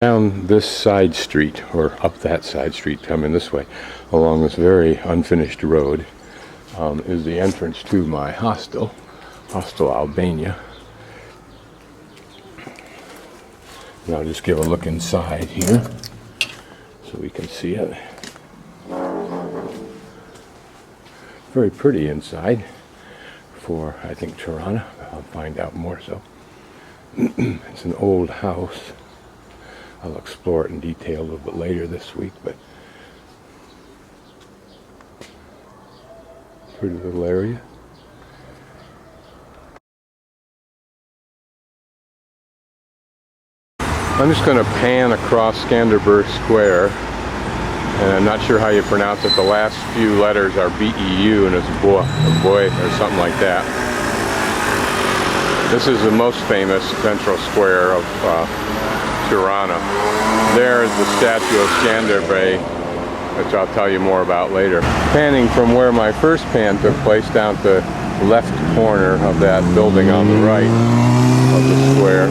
Down this side street, or up that side street, coming this way, along this very unfinished road, is the entrance to my hostel, Hostel Albania. And I'll just give a look inside here so we can see it. Very pretty inside for, I think, Tirana. I'll find out more so. It's an old house. I'll explore it in detail a little bit later this week, but pretty little area. I'm just going to pan across Skanderbeg Square, and I'm not sure how you pronounce it. The last few letters are B-E-U, and it's boy or something like that. This is the most famous central square of Tirana. There is the statue of Skanderbeg, which I'll tell you more about later. Panning from where my first pan took place down to the left corner of that building on the right of the square,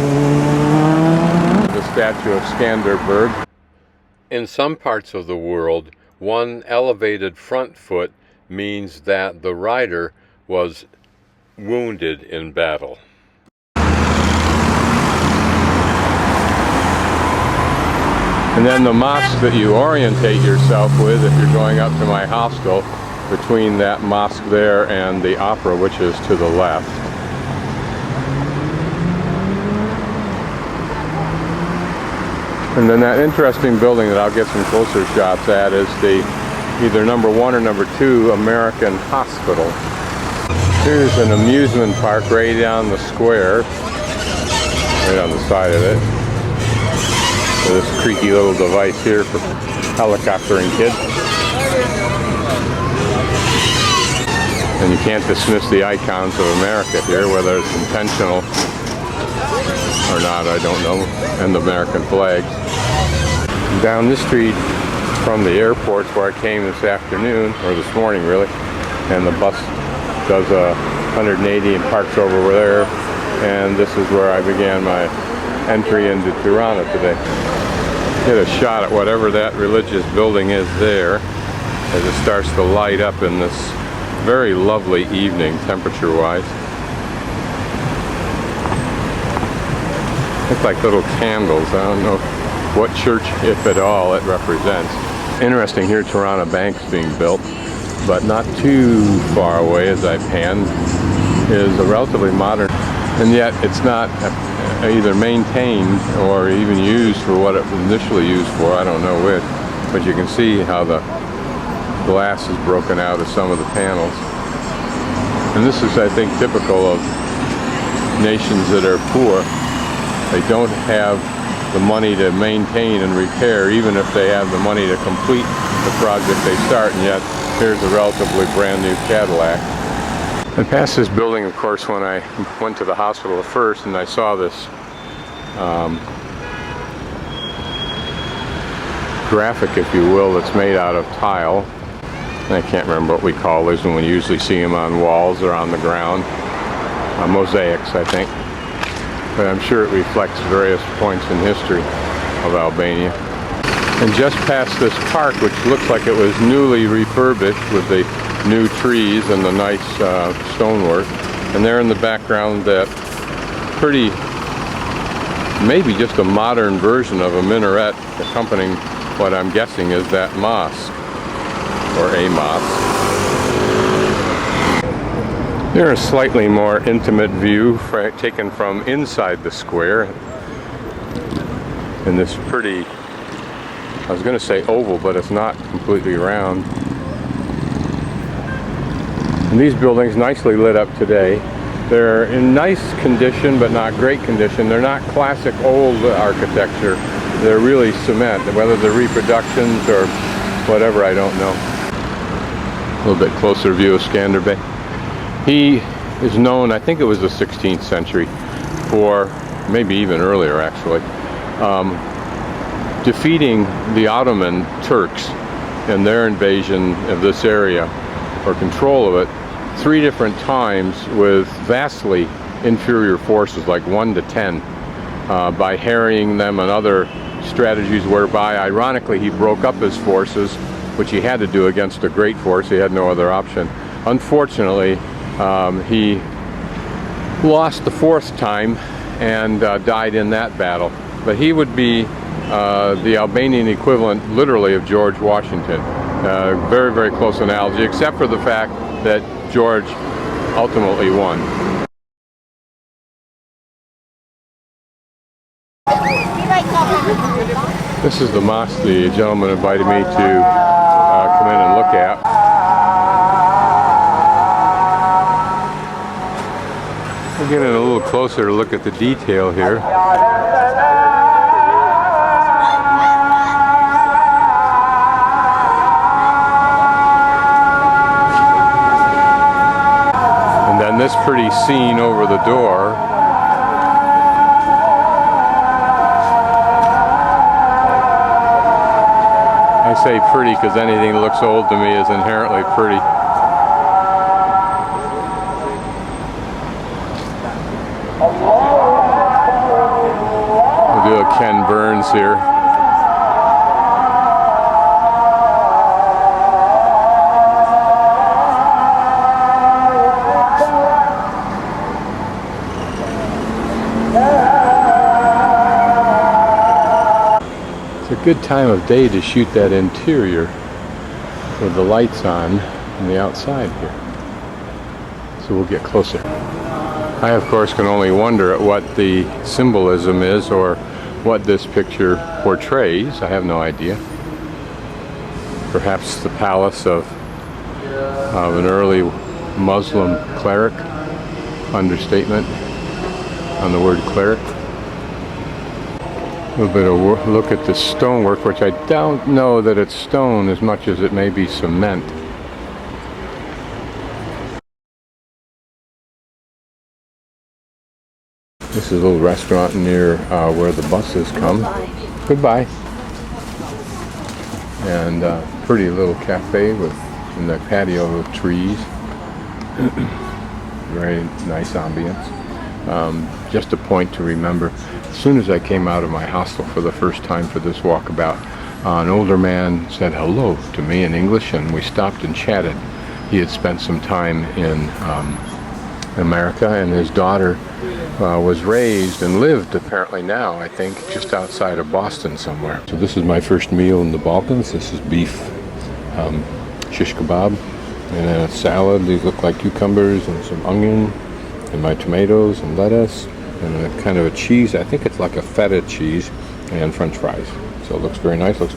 the statue of Skanderbeg. In some parts of the world, one elevated front foot means that the rider was wounded in battle. And then the mosque that you orientate yourself with, if you're going up to my hostel, between that mosque there and the opera, which is to the left. And then that interesting building that I'll get some closer shots at is the either number 1 or number 2 American Hospital. Here's an amusement park right down the square, right on the side of it. So this creaky little device here for helicoptering kids. And you can't dismiss the icons of America here, whether it's intentional or not, I don't know, and the American flags. Down this street from the airport where I came this afternoon, or this morning really, and the bus does a 180 and parks over there, and this is where I began my entry into Tirana today. Get a shot at whatever that religious building is there as it starts to light up in this very lovely evening, temperature-wise. Look like little candles. I don't know what church, if at all, it represents. Interesting here, Tirana Bank's being built, but not too far away as I pan is a relatively modern, and yet it's not either maintained or even used for what it was initially used for. I don't know which, but you can see how the glass is broken out of some of the panels. And this is, I think, typical of nations that are poor. They don't have the money to maintain and repair, even if they have the money to complete the project they start, and yet here's a relatively brand new Cadillac. I passed this building, of course, when I went to the hospital at first, and I saw this graphic, if you will, that's made out of tile. I can't remember what we call these, and we usually see them on walls or on the ground. Mosaics, I think. But I'm sure it reflects various points in history of Albania. And just past this park, which looks like it was newly refurbished with the new trees and the nice stonework, and there in the background that pretty, maybe just a modern version of a minaret accompanying what I'm guessing is that mosque, or a mosque. Here's a slightly more intimate view taken from inside the square in this pretty, I was going to say oval, but it's not completely round. And these buildings nicely lit up today. They're in nice condition, but not great condition. They're not classic old architecture. They're really cement. Whether they're reproductions or whatever, I don't know. A little bit closer view of Skanderbeg. He is known, I think it was the 16th century, for, maybe even earlier actually, defeating the Ottoman Turks in their invasion of this area, or control of it, 3 different times with vastly inferior forces, like 1 to 10, by harrying them and other strategies whereby, ironically, he broke up his forces, which he had to do against a great force. He had no other option. Unfortunately, he lost the fourth time and died in that battle. But he would be the Albanian equivalent, literally, of George Washington. Very, very close analogy, except for the fact that George ultimately won. This is the mosque the gentleman invited me to come in and look at. We're getting a little closer to look at the detail here. And then this pretty scene over the door. I say pretty because anything that looks old to me is inherently pretty. We'll do a Ken Burns here. It's a good time of day to shoot that interior with the lights on the outside here. So we'll get closer. I, of course, can only wonder at what the symbolism is or what this picture portrays. I have no idea. Perhaps the palace of an early Muslim cleric. Understatement on the word cleric. A little bit of look at the stonework, which I don't know that it's stone as much as it may be cement. This is a little restaurant near where the buses come. Goodbye. And pretty little cafe with in the patio with trees. Very nice ambience. Just a point to remember. As soon as I came out of my hostel for the first time for this walkabout, an older man said hello to me in English, and we stopped and chatted. He had spent some time in America, and his daughter was raised and lived apparently now, I think, just outside of Boston somewhere. So this is my first meal in the Balkans. This is beef shish kebab, and then a salad. These look like cucumbers and some onion, and my tomatoes and lettuce, and a kind of a cheese. I think it's like a feta cheese, and French fries. So it looks very nice. Looks